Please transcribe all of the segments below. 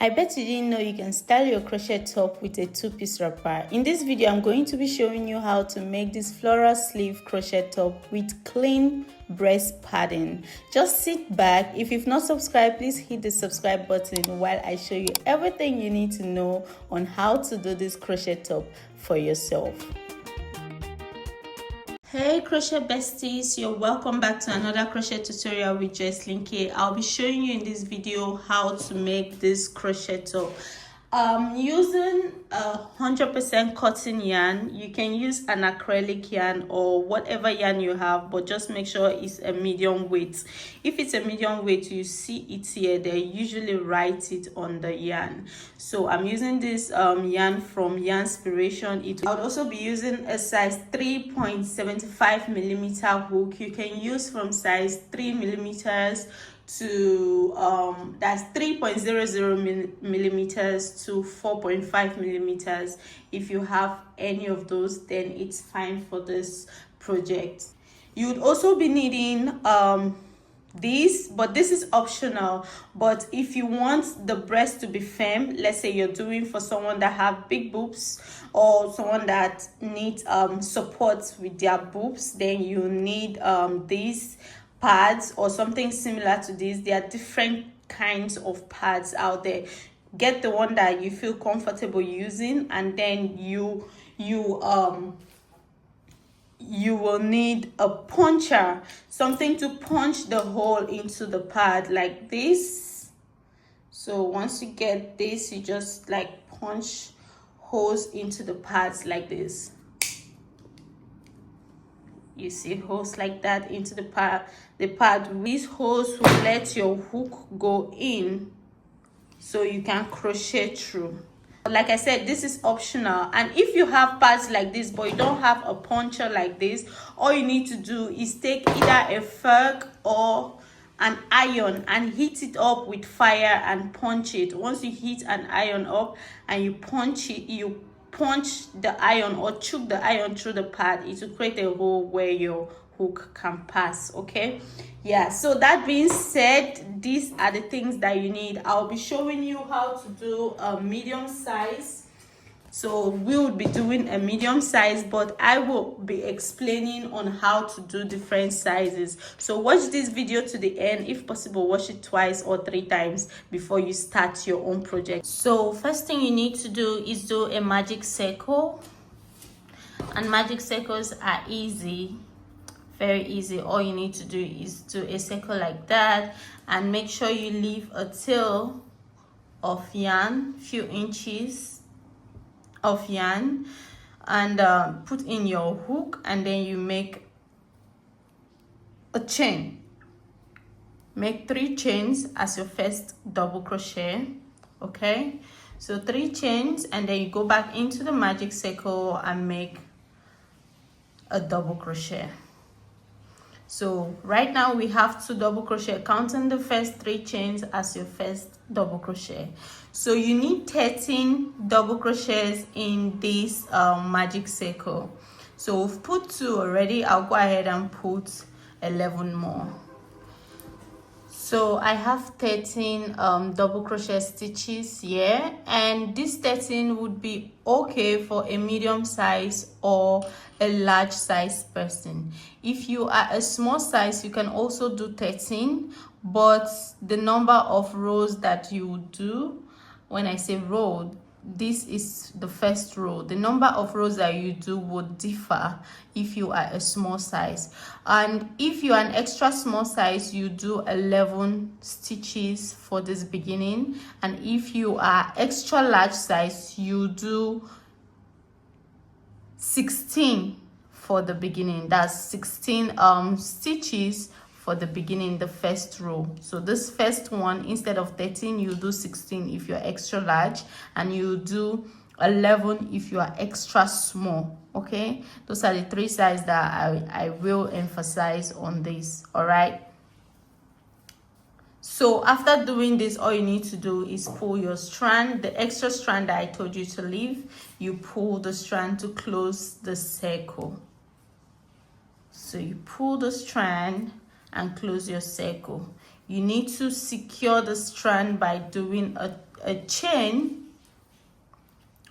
I bet you didn't know you can style your crochet top with a two-piece wrapper. In this video, I'm going to be showing you how to make this floral sleeve crochet top with clean breast padding. Just sit back. If you've not subscribed, please hit the subscribe button while I show you everything you need to know on how to do this crochet top for yourself. Hey crochet besties, you're welcome back to another crochet tutorial with Joyceline Kay. I'll be showing you in this video how to make this crochet top. Using 100% cotton yarn. You can use an acrylic yarn or whatever yarn you have, but just make sure it's a medium weight. If it's a medium weight, you see it here, they usually write it on the yarn. So I'm using this yarn from Yarnspiration. I would also be using a size 3.75 millimeter hook. You can use from size 3 millimeters to that's 3.00 millimeters to 4.5 millimeters. If you have any of those, then it's fine for this project. You would also be needing this, but this is optional. But if you want the breast to be firm, let's say you're doing for someone that have big boobs or someone that needs support with their boobs, then you need these pads or something similar to this. There are different kinds of pads out there. Get the one that you feel comfortable using, and then you will need a puncher, something to punch the hole into the pad like this. So once you get this, you just like punch holes into the pads like this. You see holes like that into the pad. These holes will let your hook go in so you can crochet through. Like I said, this is optional, and if you have pads like this but you don't have a puncher like this, all you need to do is take either a fork or an iron and heat it up with fire and punch it. Once you heat an iron up and you punch it, you punch the iron or choke the iron through the pad, it will create a hole where your hook can pass. Okay, yeah, so that being said, these are the things that you need. I'll be showing you how to do a medium size. So we will be doing a medium size, but I will be explaining on how to do different sizes. So watch this video to the end. If possible, watch it twice or 3 times before you start your own project. So first thing you need to do is do a magic circle, and magic circles are easy, very easy. All you need to do is do a circle like that, and make sure you leave a tail of yarn, few inches of yarn, and put in your hook, and then you make a chain. Make 3 chains as your first double crochet. Okay, so 3 chains, and then you go back into the magic circle and make a double crochet. So right now we have 2 double crochet, counting the first 3 chains as your first double crochet. So you need 13 double crochets in this magic circle. So we've put 2 already. I'll go ahead and put 11 more. So I have 13 double crochet stitches here, and this 13 would be okay for a medium size or a large size person. If you are a small size, you can also do 13, but the number of rows that you would do, when I say row, this is the first row. The number of rows that you do would differ if you are a small size, and if you are an extra small size, you do 11 stitches for this beginning, and if you are extra large size, you do 16 for the beginning. That's 16 stitches for the beginning, the first row. So this first one, instead of 13, you do 16 if you're extra large, and you do 11 if you are extra small. Okay, those are the 3 sizes that I will emphasize on this. All right, so after doing this, all you need to do is pull your strand, the extra strand that I told you to leave. You pull the strand to close the circle. So you pull the strand and close your circle. You need to secure the strand by doing a chain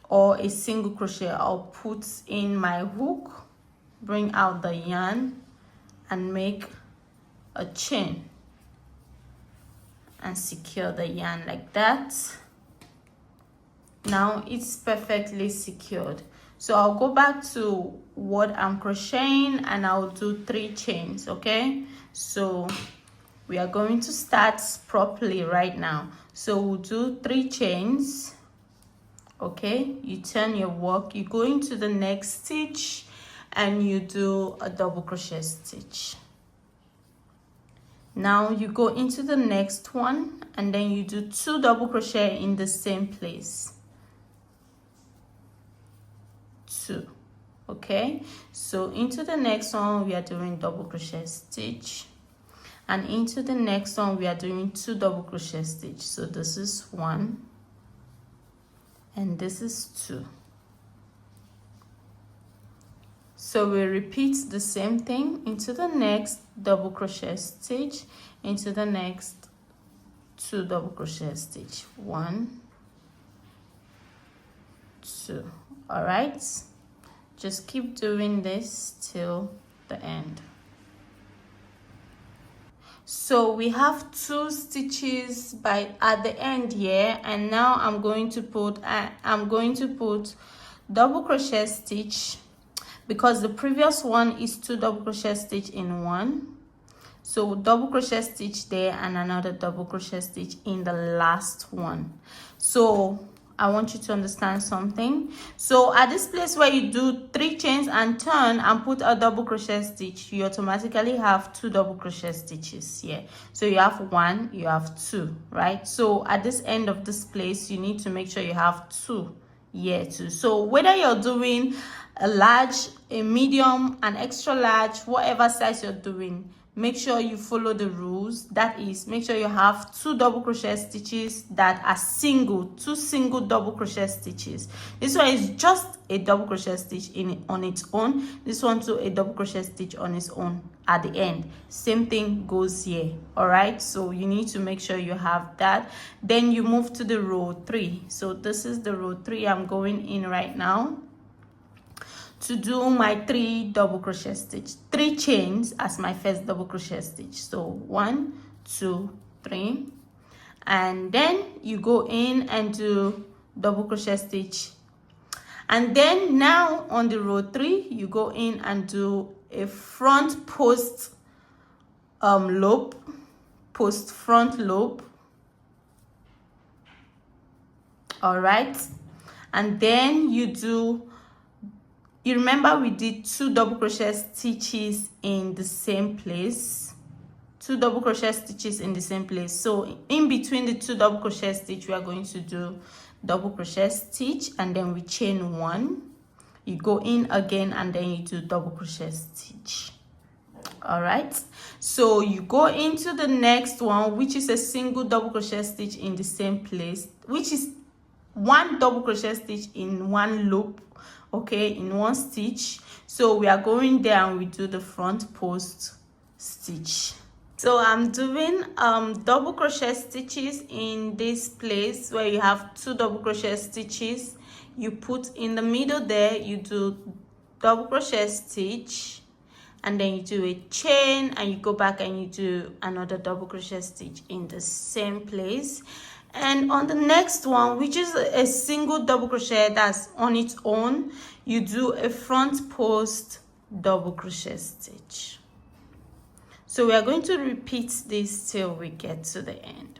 or a single crochet. I'll put in my hook, bring out the yarn, and make a chain and secure the yarn like that. Now it's perfectly secured. So I'll go back to what I'm crocheting and I'll do 3 chains. Okay, so we are going to start properly right now. So we'll do 3 chains. Okay, you turn your work, you go into the next stitch and you do a double crochet stitch. Now you go into the next one and then you do 2 double crochet in the same place. 2. Okay, so into the next one we are doing double crochet stitch, and into the next one we are doing 2 double crochet stitch. So this is 1 and this is 2. So we repeat the same thing into the next double crochet stitch, into the next 2 double crochet stitch. 1, 2. All right, just keep doing this till the end. So we have 2 stitches at the end here, and now I'm going to put double crochet stitch, because the previous one is 2 double crochet stitch in one. So double crochet stitch there and another double crochet stitch in the last one. So I want you to understand something. So at this place where you do 3 chains and turn and put a double crochet stitch, you automatically have 2 double crochet stitches here. So you have 1, you have 2, right? So at this end of this place, you need to make sure you have 2 here too. So whether you're doing a large, a medium, an extra large, whatever size you're doing, make sure you follow the rules. That is, make sure you have 2 double crochet stitches that are single, 2 single double crochet stitches. This one is just a double crochet stitch on its own. This one too, a double crochet stitch on its own at the end. Same thing goes here. All right, so you need to make sure you have that. Then you move to the row 3. So this is the row 3 I'm going in right now to do my 3 double crochet stitch, 3 chains as my first double crochet stitch. So 1, 2, 3, and then you go in and do double crochet stitch, and then now on the row 3 you go in and do a front post loop, post front loop. All right, and then you remember we did 2 double crochet stitches in the same place, 2 double crochet stitches in the same place. So in between the 2 double crochet stitch, we are going to do double crochet stitch, and then we chain 1, you go in again, and then you do double crochet stitch. All right, so you go into the next one, which is a single double crochet stitch in the same place, which is 1 double crochet stitch in 1 loop, okay, in 1 stitch. So we are going there and we do the front post stitch. So I'm doing double crochet stitches in this place where you have 2 double crochet stitches. You put in the middle there, you do double crochet stitch, and then you do a chain, and you go back and you do another double crochet stitch in the same place. And on the next one, which is a single double crochet that's on its own, you do a front post double crochet stitch. So we are going to repeat this till we get to the end.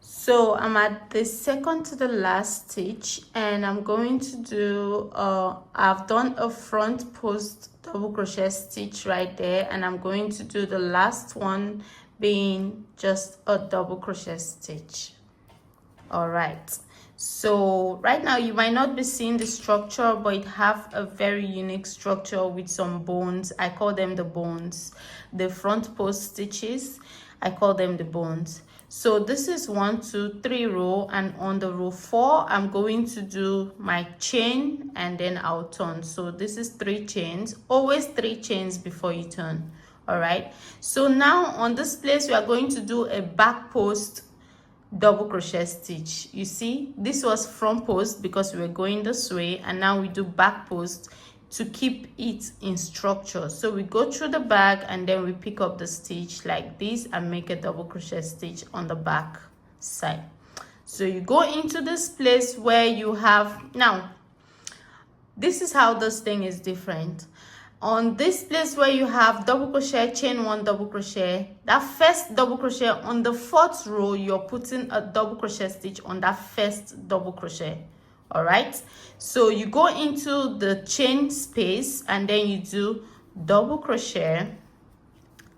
So I'm at the second to the last stitch, and I'm going to do I've done a front post double crochet stitch right there, and I'm going to do the last one being just a double crochet stitch. All right, so right now you might not be seeing the structure, but it have a very unique structure with some bones. I call them the bones. The front post stitches, I call them the bones. So this is 1, 2, 3 row, and on the row 4 I'm going to do my chain and then I'll turn. So this is 3 chains, always 3 chains before you turn. All right, so now on this place we are going to do a back post double crochet stitch. You see, this was front post because we were going this way, and now we do back post to keep it in structure. So we go through the back and then we pick up the stitch like this and make a double crochet stitch on the back side. So you go into this place where you have, now this is how this thing is different. On this place where you have double crochet, chain one, double crochet, that first double crochet on the 4th row, you're putting a double crochet stitch on that first double crochet. All right, so you go into the chain space and then you do double crochet,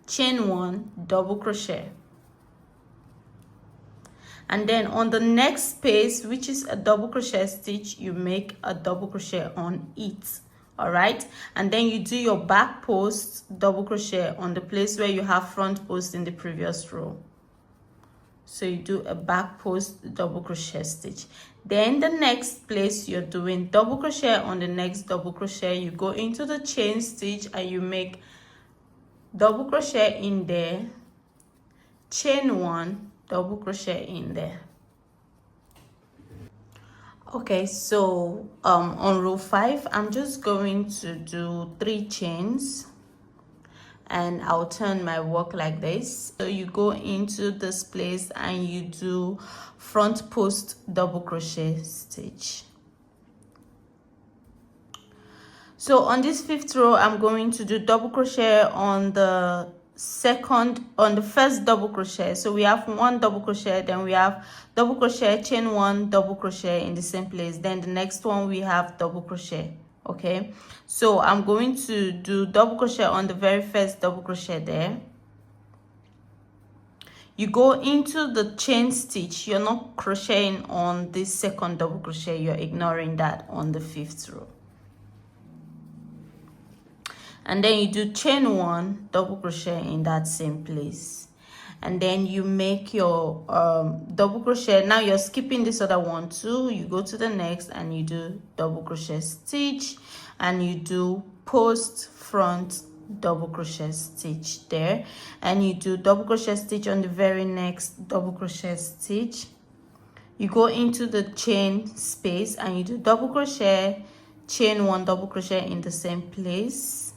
chain one, double crochet, and then on the next space, which is a double crochet stitch, you make a double crochet on it. All right, and then you do your back post double crochet on the place where you have front post in the previous row. So you do a back post double crochet stitch. Then the next place, you're doing double crochet on the next double crochet. You go into the chain stitch and you make double crochet in there, chain one, double crochet in there. Okay, so on row 5, I'm just going to do 3 chains and I'll turn my work like this. So you go into this place and you do front post double crochet stitch. So on this 5th row, I'm going to do double crochet on the first double crochet. So we have 1 double crochet, then we have double crochet, chain 1, double crochet in the same place, then the next one we have double crochet. Okay, so I'm going to do double crochet on the very first double crochet there. You go into the chain stitch. You're not crocheting on this second double crochet, you're ignoring that on the 5th row. And then you do chain 1, double crochet in that same place, and then you make your double crochet. Now you're skipping this other one too. You go to the next and you do double crochet stitch and you do post front double crochet stitch there, and you do double crochet stitch on the very next double crochet stitch. You go into the chain space and you do double crochet, chain 1, double crochet in the same place.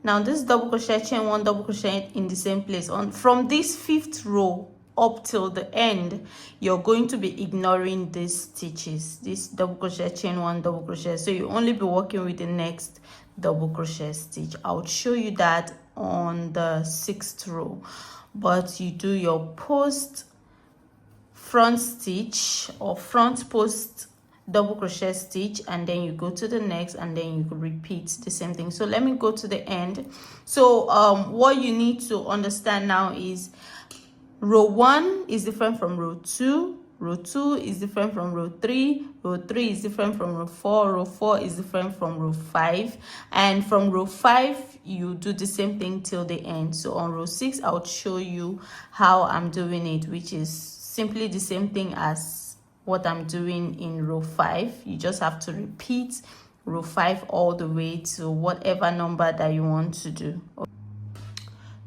Now this double crochet, chain 1, double crochet in the same place. From this 5th row up till the end, you're going to be ignoring these stitches, this double crochet, chain 1, double crochet. So you only be working with the next double crochet stitch. I'll show you that on the 6th row, but you do your post front stitch or front post double crochet stitch, and then you go to the next and then you repeat the same thing. So let me go to the end. So what you need to understand now is row 1 is different from row 2, row 2 is different from row 3, row 3 is different from row 4, row 4 is different from row 5, and from row 5 you do the same thing till the end. So on row 6 I'll show you how I'm doing it, which is simply the same thing as what I'm doing in row 5. You just have to repeat row 5 all the way to whatever number that you want to do.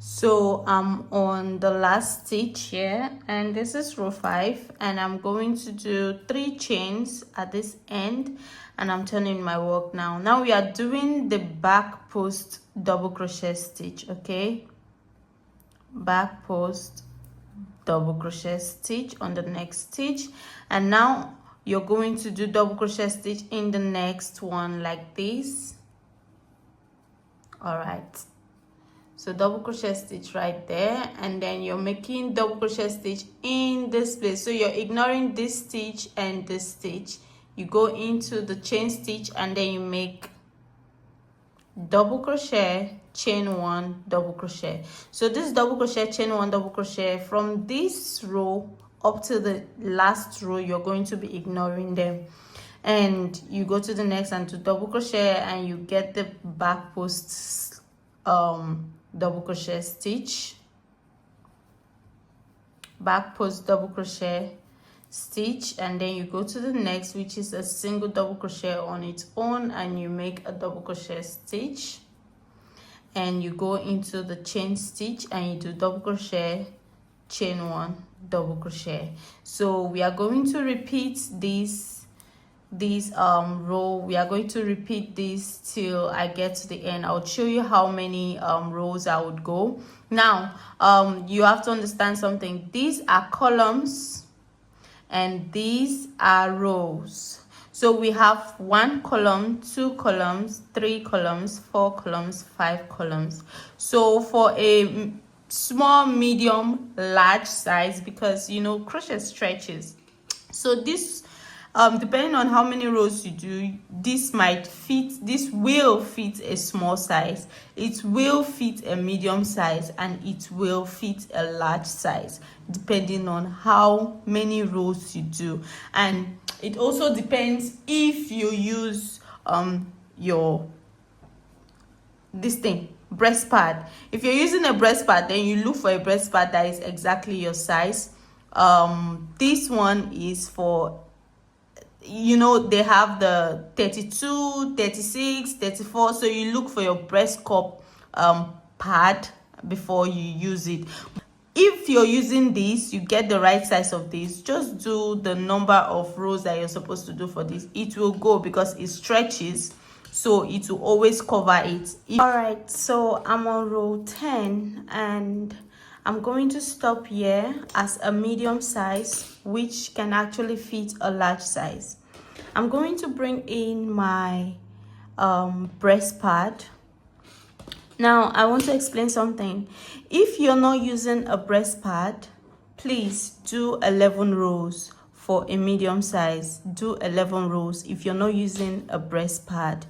So I'm on the last stitch here, and this is row 5, and I'm going to do 3 chains at this end, and I'm turning my work now. Now we are doing the back post double crochet stitch. Okay, back post double crochet stitch on the next stitch, and now you're going to do double crochet stitch in the next one like this. All right, so double crochet stitch right there, and then you're making double crochet stitch in this place. So you're ignoring this stitch and this stitch. You go into the chain stitch and then you make double crochet, chain 1, double crochet. So this double crochet, chain 1, double crochet, from this row up to the last row, you're going to be ignoring them, and you go to the next and do double crochet, and you get the back post double crochet stitch, back post double crochet stitch, and then you go to the next, which is a single double crochet on its own, and you make a double crochet stitch, and you go into the chain stitch and you do double crochet, chain 1, double crochet. So we are going to repeat this row. We are going to repeat this till I get to the end. I'll show you how many rows I would go. Now you have to understand something. These are columns and these are rows. So we have 1 column, 2 columns, 3 columns, 4 columns, 5 columns. So for a small, medium, large size, because you know crochet stretches, so this depending on how many rows you do, this will fit a small size, it will fit a medium size, and it will fit a large size, depending on how many rows you do. And it also depends if you use your breast pad. If you're using a breast pad, then you look for a breast pad that is exactly your size. This one is for, you know, they have the 32, 36, 34, so you look for your breast cup pad before you use it. If you're using this, you get the right size of this, just do the number of rows that you're supposed to do for this. It will go because it stretches, so it will always cover it. All right, so I'm on row 10 and I'm going to stop here as a medium size, which can actually fit a large size. I'm going to bring in my breast pad. Now I want to explain something. If you're not using a breast pad, please do 11 rows. For a medium size, do 11 rows. If you're not using a breast pad,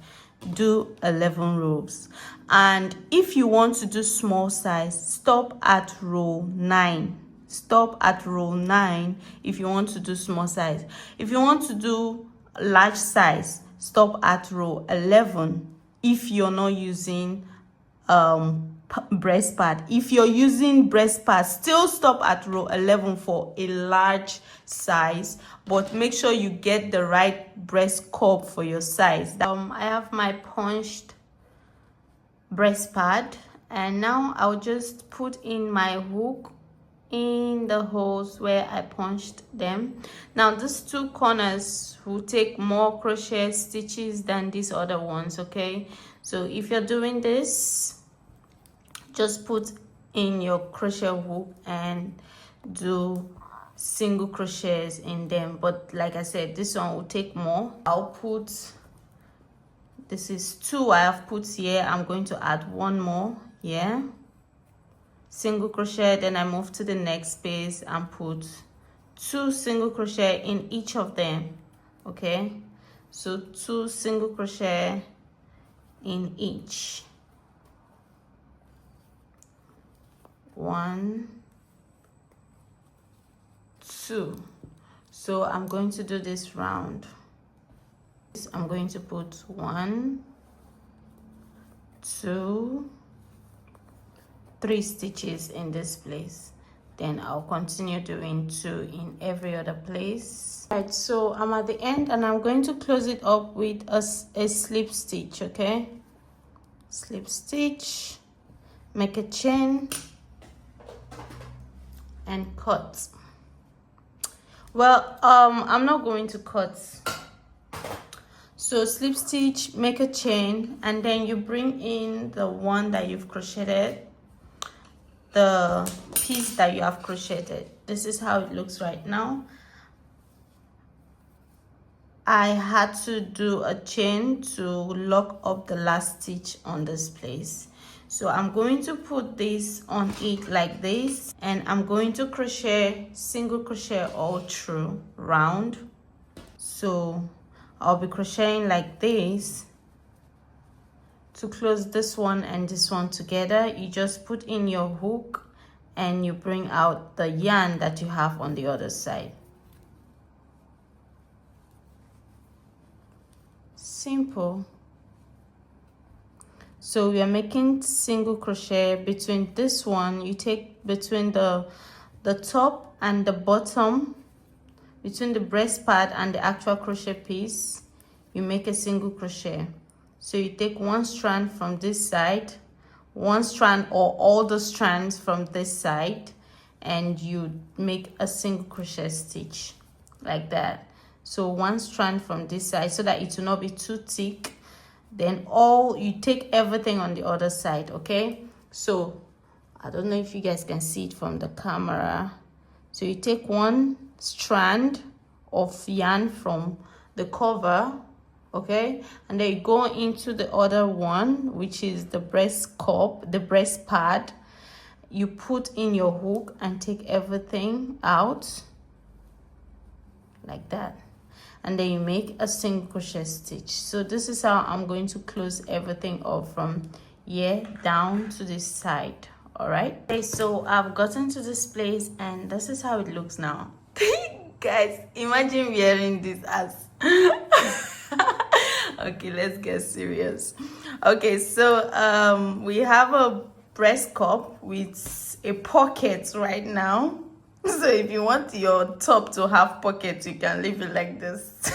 do 11 rows. And if you want to do small size, stop at row 9. Stop at row 9 if you want to do small size. If you want to do large size, stop at row 11 if you're not using breast pad. If you're using breast pad, still stop at row 11 for a large size, but make sure you get the right breast cup for your size. I have my punched breast pad, and now I'll just put in my hook in the holes where I punched them. Now these 2 corners will take more crochet stitches than these other ones, okay? So if you're doing this, just put in your crochet hook and do single crochets in them. But like I said, this one will take more. I'll put, this is 2 I have put here. I'm going to add 1 more here, single crochet, then I move to the next space and put 2 single crochet in each of them. Okay, so 2 single crochet in each. 1, 2. So I'm going to do this round. I'm going to put 1, 2, 3 stitches in this place. Then I'll continue doing 2 in every other place. Right, so I'm at the end and I'm going to close it up with a slip stitch. Okay, slip stitch, make a chain and cut. Well, I'm not going to cut. So slip stitch, make a chain, and then you bring in the one that you've crocheted, the piece that you have crocheted. This is how it looks right now. I had to do a chain to lock up the last stitch on this place. So I'm going to put this on it like this, and I'm going to crochet single crochet all through round. So I'll be crocheting like this to close this one and this one together. You just put in your hook and you bring out the yarn that you have on the other side. Simple. So we are making single crochet between this one. You take between the top and the bottom, between the breast pad and the actual crochet piece, you make a single crochet. So you take 1 strand from this side, 1 strand or all the strands from this side, and you make a single crochet stitch like that. So one strand from this side so that it will not be too thick. Then you take everything on the other side. Okay, so I don't know if you guys can see it from the camera. So you take one strand of yarn from the cover, okay, and then you go into the other one, which is the breast cup, the breast pad. You put in your hook and take everything out like that, and then you make a single crochet stitch. So this is how I'm going to close everything up from here down to this side. All right, okay, so I've gotten to this place and this is how it looks now. Guys, imagine wearing this as okay, let's get serious. Okay, so we have a breast cup with a pocket right now. So if you want your top to have pockets, you can leave it like this.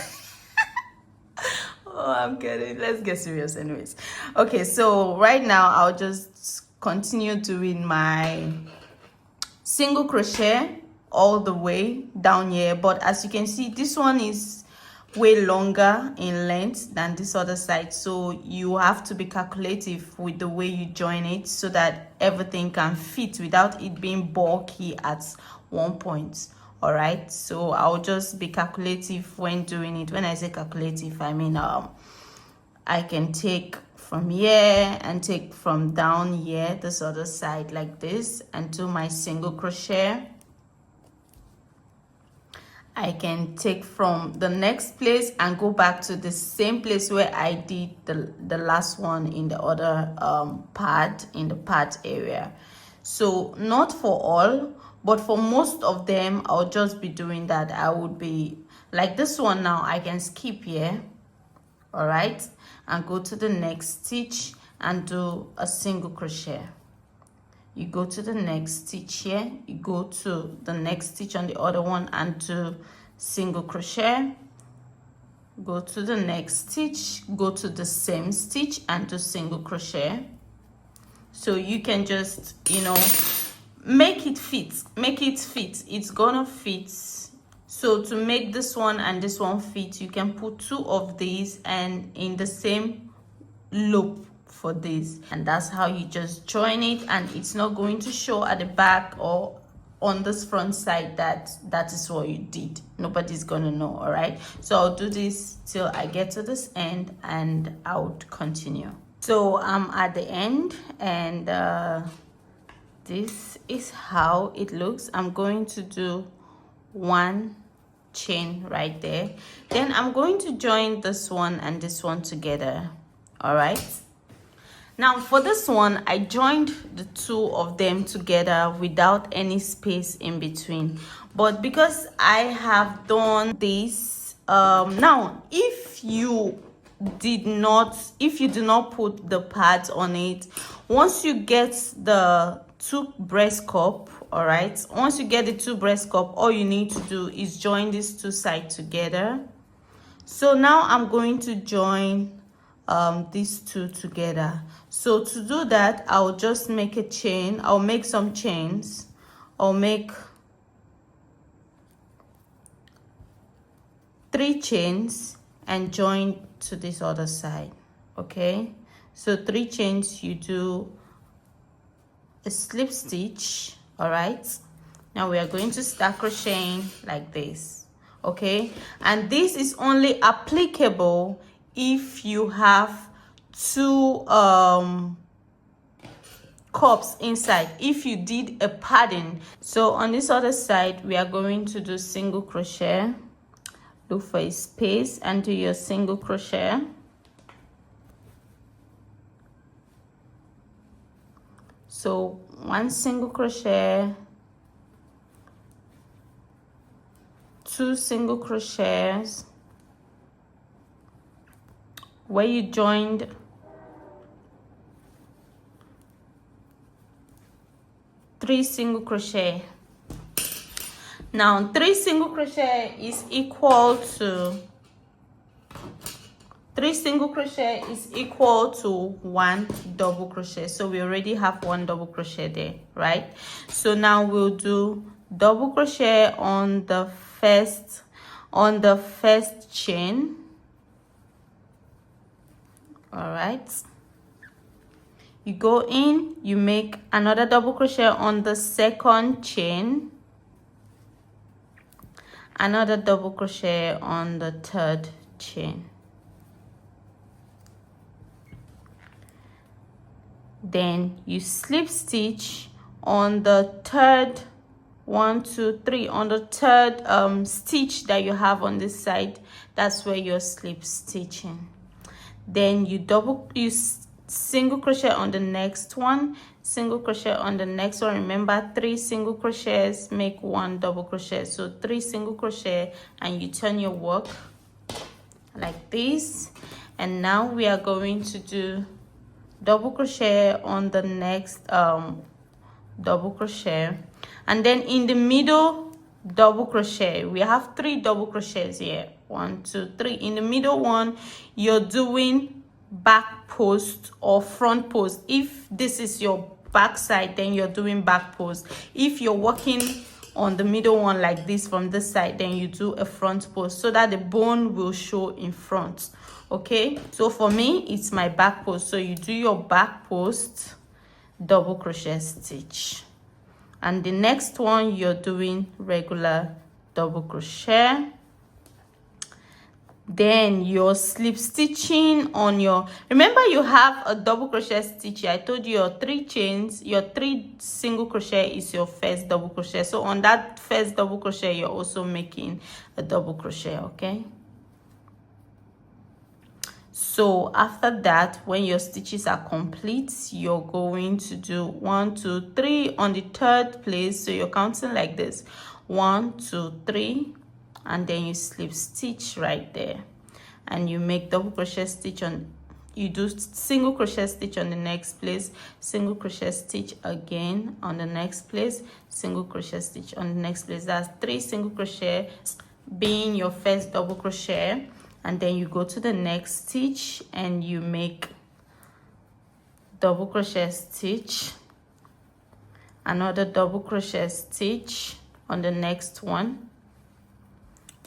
Oh, I'm kidding. Let's get serious anyways. Okay, so right now I'll just continue doing my single crochet all the way down here, but as you can see, this one is way longer in length than this other side, so you have to be calculative with the way you join it so that everything can fit without it being bulky at one point. All right, so I'll just be calculative when doing it. When I say calculative, I mean I can take from here and take from down here this other side like this and do my single crochet. I can take from the next place and go back to the same place where I did the last one in the other pad, in the pad area. So not for all, but for most of them I'll just be doing that. I would be like this one now, I can skip here, all right, and go to the next stitch and do a single crochet. You go to the next stitch here, you go to the next stitch on the other one and do single crochet, go to the next stitch, go to the same stitch and do single crochet. So you can just, you know, make it fit, it's gonna fit. So to make this one and this one fit, you can put two of these and in the same loop for this, and that's how you just join it, and it's not going to show at the back or on this front side that is what you did. Nobody's gonna know. All right, so I'll do this till I get to this end and I would continue. So I'm at the end, and this is how it looks. I'm going to do one chain right there, then I'm going to join this one and this one together. All right, now for this one I joined the two of them together without any space in between, but because I have done this now, if you do not put the pads on it, once you get the two breast cup, all right, once you get the two breast cup, all you need to do is join these two sides together. So now I'm going to join these two together. So to do that, I'll just make a chain. I'll make some chains. I'll make 3 chains and join to this other side. Okay, so 3 chains, you do a slip stitch. All right, now we are going to start crocheting like this. Okay, and this is only applicable if you have 2 cups inside, if you did a padding. So on this other side we are going to do single crochet. Look for a space and do your single crochet. So 1 single crochet, 2 single crochets where you joined 3 single crochet. Now 3 single crochet is equal to 3 single crochet is equal to 1 double crochet. So we already have 1 double crochet there, right? So now we'll do double crochet on the first chain. All right, you go in, you make another double crochet on the second chain, another double crochet on the third chain, then you slip stitch on the third 1 2 3 on the third stitch that you have on this side. That's where you're slip stitching. Then you single crochet on the next one, single crochet on the next one. Remember, 3 single crochets make 1 double crochet, so 3 single crochet, and you turn your work like this. And now we are going to do double crochet on the next double crochet, and then in the middle double crochet. We have 3 double crochets here, 1 2 3. In the middle one, you're doing back post or front post. If this is your back side, then you're doing back post. If you're working on the middle one like this from this side, then you do a front post so that the bone will show in front. Okay, so for me it's my back post, so you do your back post, double crochet stitch, and the next one you're doing regular double crochet. Then you're slip stitching on your, remember you have a double crochet stitch here. I told you your 3 chains, your 3 single crochet is your first double crochet. So on that first double crochet, you're also making a double crochet. Okay, so after that, when your stitches are complete, you're going to do 1 2 3 on the third place. So you're counting like this, 1 2 3, and then you slip stitch right there, and you make double crochet stitch on, you do single crochet stitch on the next place, single crochet stitch again on the next place, single crochet stitch on the next place. That's 3 single crochet being your first double crochet. And then you go to the next stitch and you make double crochet stitch, another double crochet stitch on the next one.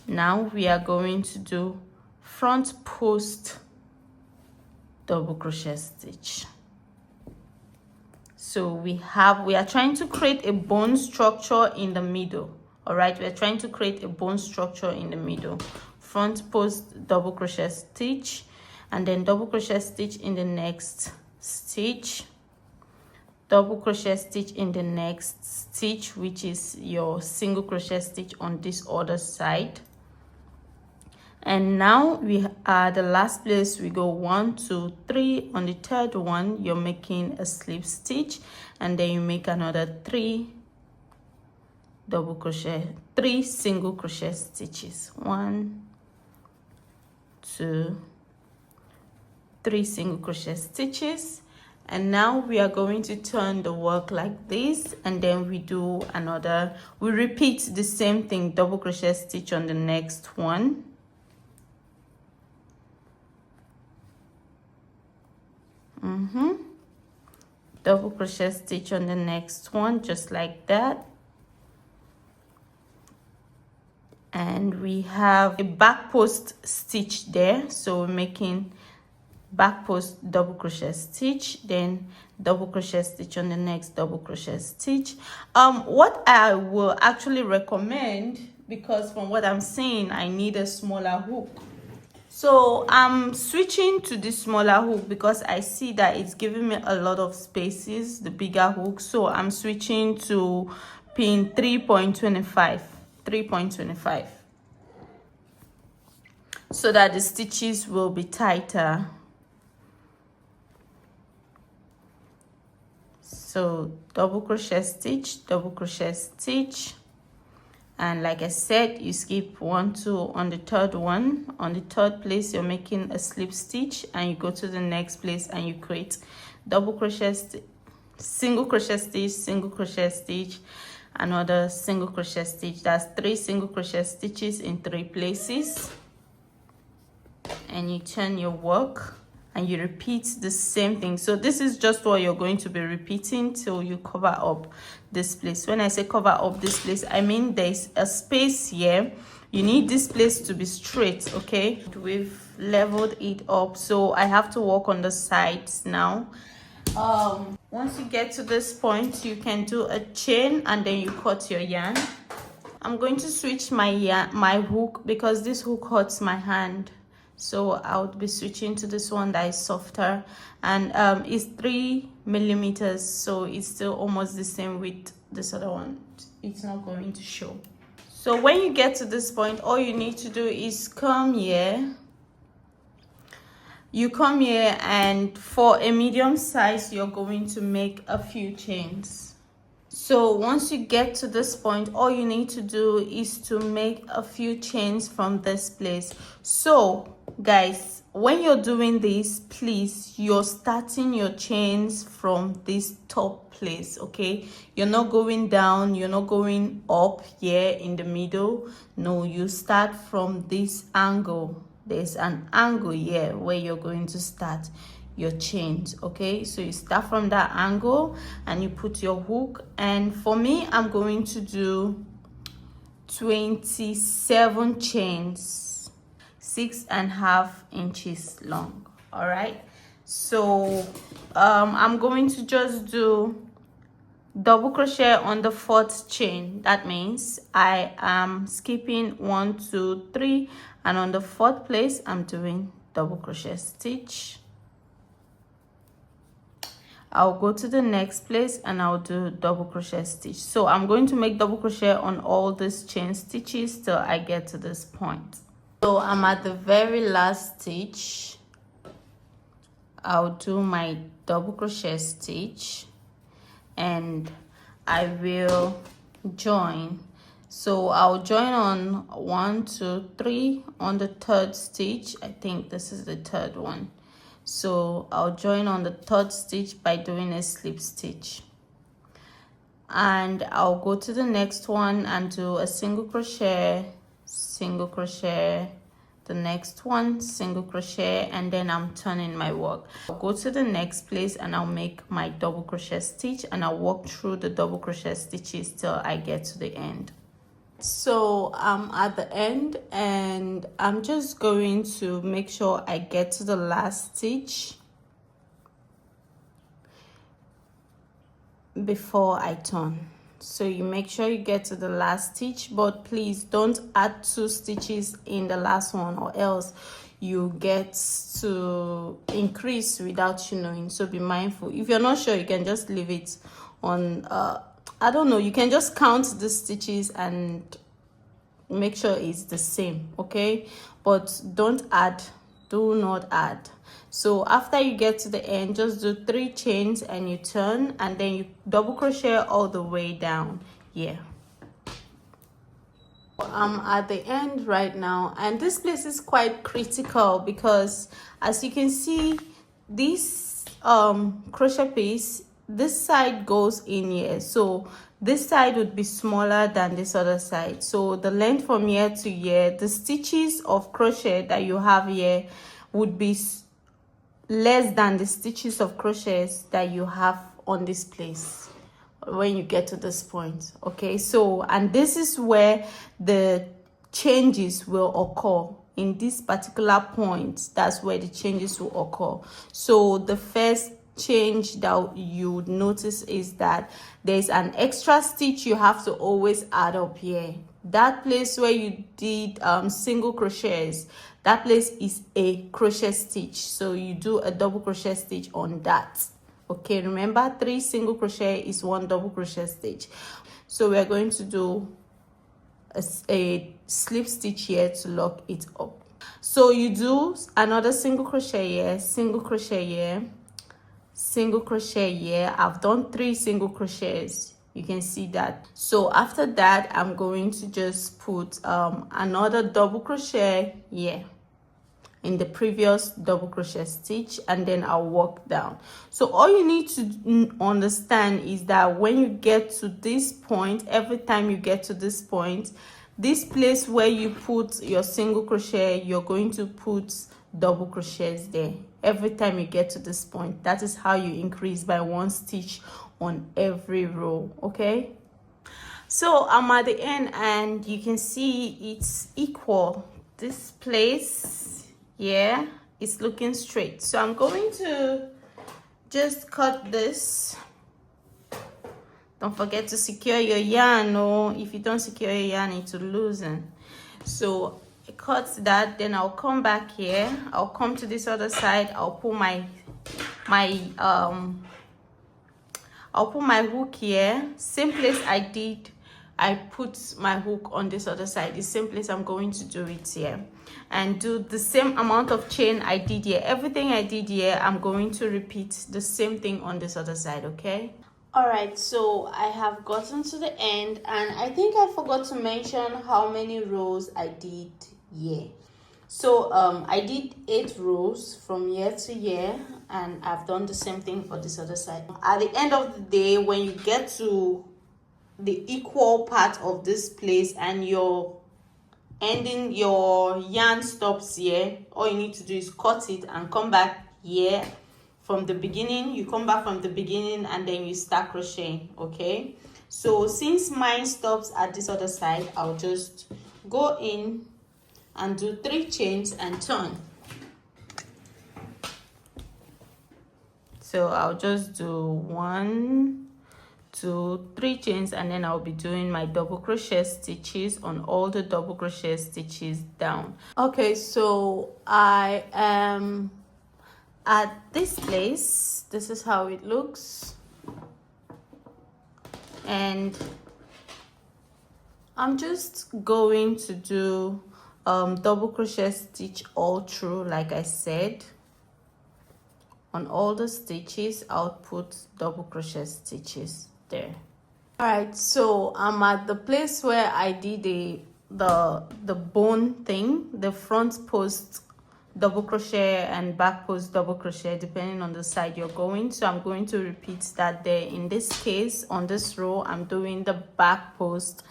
Now we are going to do front post double crochet stitch. So we are trying to create a bone structure in the middle. All right, we're trying to create a bone structure in the middle. Front post double crochet stitch, and then double crochet stitch in the next stitch, double crochet stitch in the next stitch, which is your single crochet stitch on this other side. And now we are the last place. We go 1 2 3. On the third one, you're making a slip stitch, and then you make another 3 double crochet, 3 single crochet stitches, 1 2 3 single crochet stitches. And now we are going to turn the work like this, and then we do another, we repeat the same thing, double crochet stitch on the next one, double crochet stitch on the next one, just like that. And we have a back post stitch there, so we're making back post double crochet stitch, then double crochet stitch on the next double crochet stitch. What I will actually recommend, because from what I'm seeing I need a smaller hook, so I'm switching to this smaller hook because I see that it's giving me a lot of spaces, the bigger hook. So I'm switching to pin 3.25, so that the stitches will be tighter. So double crochet stitch, double crochet stitch, and like I said, you skip 1 2 on the third one. On the third place, you're making a slip stitch, and you go to the next place and you create double crochet single crochet stitch, single crochet stitch, another single crochet stitch. That's 3 single crochet stitches in 3 places. and you turn your work and you repeat the same thing. So this is just what you're going to be repeating till you cover up this place. When I say cover up this place, I mean there's a space here. You need this place to be straight, okay? We've leveled it up, so I have to work on the sides now. Once you get to this point, you can do a chain and then you cut your yarn. I'm going to switch my hook because this hook hurts my hand, so I'll be switching to this one that is softer, and it's 3 millimeters, so it's still almost the same with this other one. It's not going to show. So when you get to this point, all you need to do is come here. You come here, and for a medium size, you're going to make a few chains. So once you get to this point, all you need to do is to make a few chains from this place. So guys, when you're doing this, please, you're starting your chains from this top place, okay? You're not going down, you're not going up here in the middle. No, you start from this angle. There's an angle here where you're going to start your chains, okay? So you start from that angle and you put your hook, and for me, I'm going to do 27 chains, 6.5 inches long. All right, so I'm going to just do double crochet on the 4th chain. That means I am skipping 1, 2, 3, and on the 4th place I'm doing double crochet stitch. I'll go to the next place and I'll do double crochet stitch. So I'm going to make double crochet on all these chain stitches till I get to this point. So I'm at the very last stitch. I'll do my double crochet stitch and I will join. So I'll join on 1, 2, 3 on the 3rd stitch. I think this is the 3rd one. So I'll join on the 3rd stitch by doing a slip stitch, and I'll go to the next one and do a single crochet, the next one, single crochet, and then I'm turning my work. I'll go to the next place and I'll make my double crochet stitch, and I'll walk through the double crochet stitches till I get to the end. So I'm at the end and I'm just going to make sure I get to the last stitch before I turn. So you make sure you get to the last stitch, but please don't add 2 stitches in the last one, or else you get to increase without you knowing. So be mindful. If you're not sure, you can just leave it on I don't know, you can just count the stitches and make sure it's the same, okay? But don't add, do not add. So after you get to the end, just do 3 chains and you turn, and then you double crochet all the way down. Yeah, I'm at the end right now, and this place is quite critical because as you can see, this crochet piece, this side goes in here, so this side would be smaller than this other side. So the length from here to here, the stitches of crochet that you have here would be less than the stitches of crochets that you have on this place when you get to this point, okay? So, and this is where the changes will occur. In this particular point, that's where the changes will occur. So the first change that you would notice is that there's an extra stitch you have to always add up here. That place where you did single crochets, that place is a crochet stitch, so you do a double crochet stitch on that, okay? Remember, 3 single crochet is 1 double crochet stitch. So we're going to do a slip stitch here to lock it up. So you do another single crochet here, single crochet here, single crochet here. I've done 3 single crochets, you can see that. So after that, I'm going to just put another double crochet here in the previous double crochet stitch, and then I'll walk down. So all you need to understand is that when you get to this point, every time you get to this point, this place where you put your single crochet, you're going to put double crochets there every time you get to this point. That is how you increase by 1 stitch on every row. Okay, so I'm at the end and you can see it's equal. This place, yeah, it's looking straight. So I'm going to just cut this. Don't forget to secure your yarn, or if you don't secure your yarn, it will loosen. So I cut that, then I'll come back here, I'll come to this other side, I'll put my hook here. Same place I did, I put my hook on this other side. The same place I'm going to do it here, and do the same amount of chain I did here. Everything I did here, I'm going to repeat the same thing on this other side. Okay, all right, so I have gotten to the end, and I think I forgot to mention how many rows I did here. So I did 8 rows from here to here, and I've done the same thing for this other side. At the end of the day, when you get to the equal part of this place and your ending, your yarn stops here, all you need to do is cut it and come back here from the beginning. You come back from the beginning and then you start crocheting. Okay, so since mine stops at this other side, I'll just go in and do 3 chains and turn. So I'll just do 1, 2, 3 chains, and then I'll be doing my double crochet stitches on all the double crochet stitches down. Okay, so I am at this place. This is how it looks, and I'm just going to do double crochet stitch all through. Like I said, on all the stitches I'll put double crochet stitches there. All right, so I'm at the place where I did the bone thing, the front post double crochet and back post double crochet depending on the side you're going. So I'm going to repeat that there. In this case, on this row, I'm doing the back post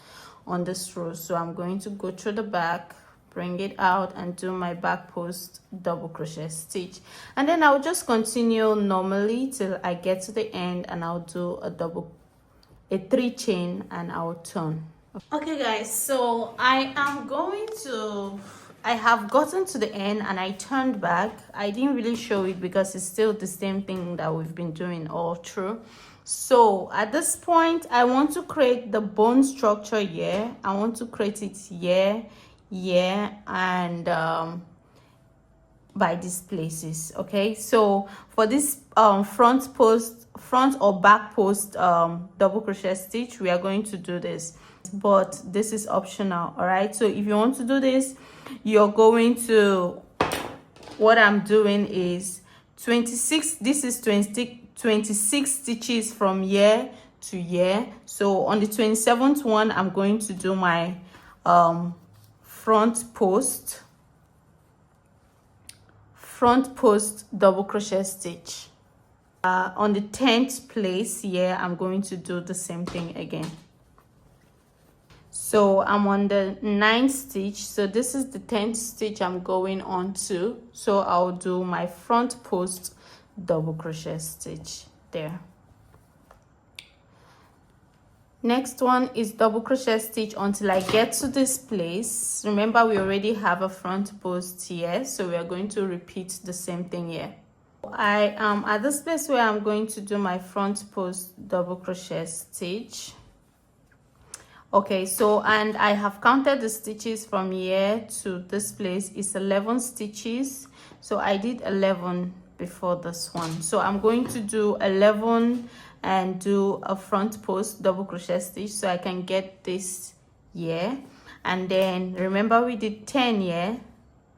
on this row, so I'm going to go through the back, bring it out, and do my back post double crochet stitch, and then I'll just continue normally till I get to the end, and I'll do a 3 chain and I'll turn. Okay guys, so I have gotten to the end and I turned back. I didn't really show it because it's still the same thing that we've been doing all through. So at this point, I want to create the bone structure here. I want to create it here, and by these places. Okay, so for this front or back post double crochet stitch, we are going to do this, but this is optional. All right, so if you want to do this, you're going to, what I'm doing is 26, this is 26 stitches from here to here. So on the 27th one, I'm going to do my front post double crochet stitch. On the 10th place here, I'm going to do the same thing again. So I'm on the 9th stitch, so this is the 10th stitch I'm going on to. So I'll do my front post double crochet stitch there. Next one is double crochet stitch until I get to this place. Remember, we already have a front post here, so we are going to repeat the same thing here. I am at this place where I'm going to do my front post double crochet stitch. Okay, so, and I have counted the stitches from here to this place is 11 stitches. So I did 11 before this one, so I'm going to do 11 and do a front post double crochet stitch so I can get this here. And then remember, we did 10 here,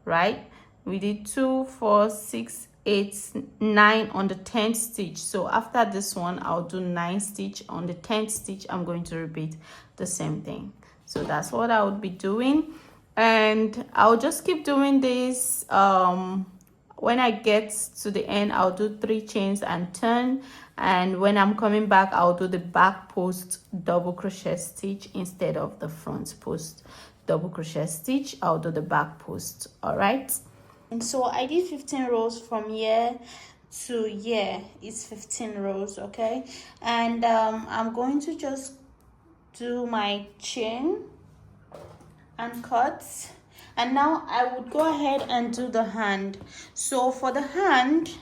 right? We did 2, 4, 6, 8, 9 on the 10th stitch. So after this one, I'll do 9 stitch. On the 10th stitch, I'm going to repeat the same thing. So that's what I would be doing, and I'll just keep doing this. When I get to the end, I'll do 3 chains and turn, and when I'm coming back, I'll do the back post double crochet stitch instead of the front post double crochet stitch, I'll do the back post. All right, and so I did 15 rows from here to here. It's 15 rows. Okay, and I'm going to just do my chain and cut, and now I would go ahead and do the hand. So for the hand,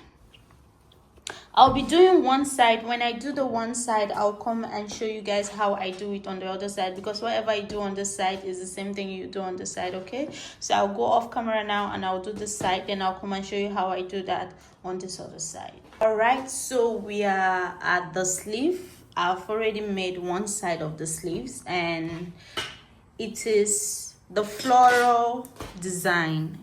I'll be doing one side. When I do the one side, I'll come and show you guys how I do it on the other side, because whatever I do on this side is the same thing you do on the side. Okay, so I'll go off camera now and I'll do this side, then I'll come and show you how I do that on this other side. All right, so we are at the sleeve. I've already made one side of the sleeves, and it is the floral design.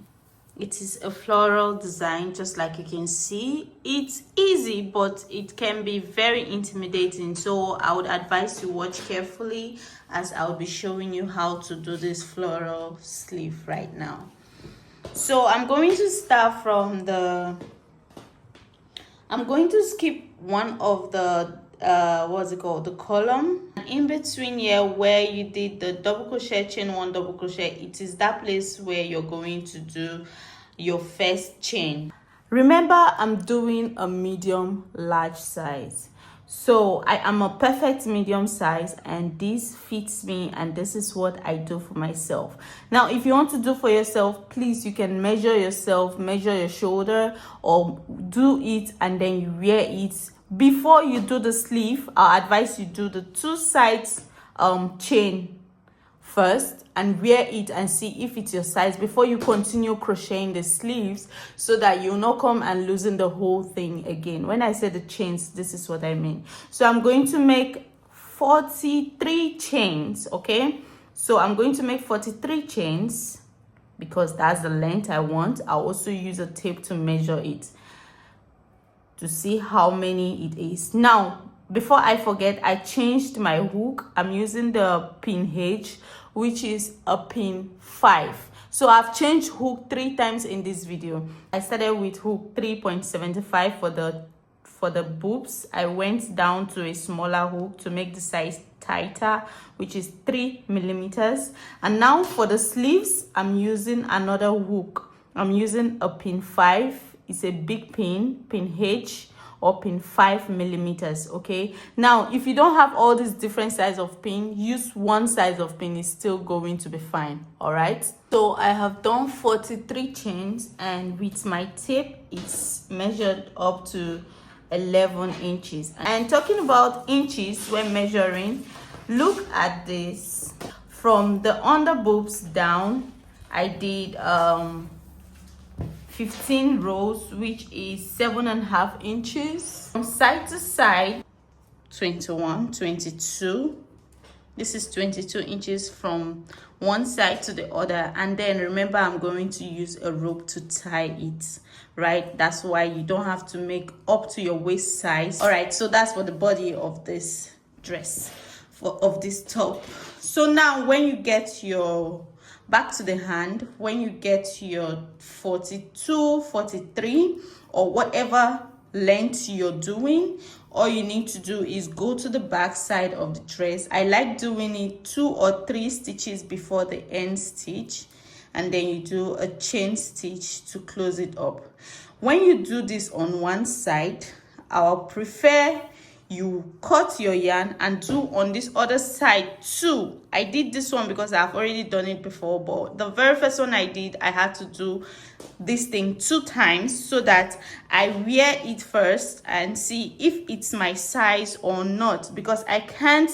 It is a floral design, just like you can see. It's easy, but it can be very intimidating, so I would advise you watch carefully as I'll be showing you how to do this floral sleeve right now. So I'm going to start from the, I'm going to skip one of the what's it called, the column. In between here where you did the double crochet, chain one, double crochet, it is that place where you're going to do your first chain. Remember, I'm doing a medium large size, so I am a perfect medium size, and this fits me, and this is what I do for myself. Now if you want to do for yourself, please, you can measure yourself, measure your shoulder, or do it and then you wear it. Before you do the sleeve, I advise you do the two sides chain first and wear it and see if it's your size before you continue crocheting the sleeves, so that you'll not come and loosen the whole thing again. When I say the chains, this is what I mean. So I'm going to make 43 chains. Okay, so I'm going to make 43 chains because that's the length I want. I'll also use a tape to measure it to see how many it is. Now before I forget, I changed my hook. I'm using the pin H, which is a pin 5. So I've changed hook 3 times in this video. I started with hook 3.75 for the boobs. I went down to a smaller hook to make the size tighter, which is 3 millimeters. And now for the sleeves, I'm using another hook. I'm using a pin 5. It's a big pin, pin H, or pin 5 millimeters. Okay, now if you don't have all these different sizes of pin, use one size of pin, is still going to be fine. All right, so I have done 43 chains, and with my tape it's measured up to 11 inches. And talking about inches when measuring, look at this. From the under boobs down, I did 15 rows, which is 7.5 inches. From side to side, 21, 22. This is 22 inches from one side to the other. And then remember, I'm going to use a rope to tie it, right? That's why you don't have to make up to your waist size. All right, so that's for the body of this dress, of this top. So now when you get your back to the hand, when you get your 42, 43, or whatever length you're doing, all you need to do is go to the back side of the dress. I like doing it 2 or 3 stitches before the end stitch, and then you do a chain stitch to close it up. When you do this on one side, I'll prefer you cut your yarn and do on this other side too. I did this one because I've already done it before, but the very first one I did, I had to do this thing 2 times so that I wear it first and see if it's my size or not, because I can't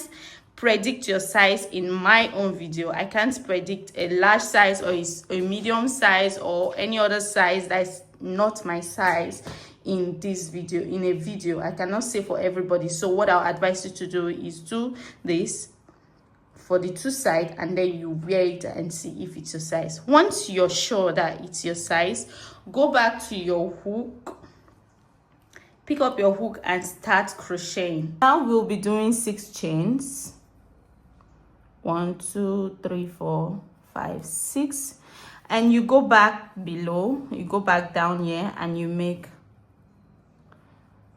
predict your size in my own video. I can't predict a large size or a medium size or any other size that's not my size in this video. In a video, I cannot say for everybody. So what I'll advise you to do is do this for the 2 sides, and then you wear it and see if it's your size. Once you're sure that it's your size, go back to your hook, pick up your hook and start crocheting. Now we'll be doing 6 chains. 1, 2, 3, 4, 5, 6, and you go back below, you go back down here and you make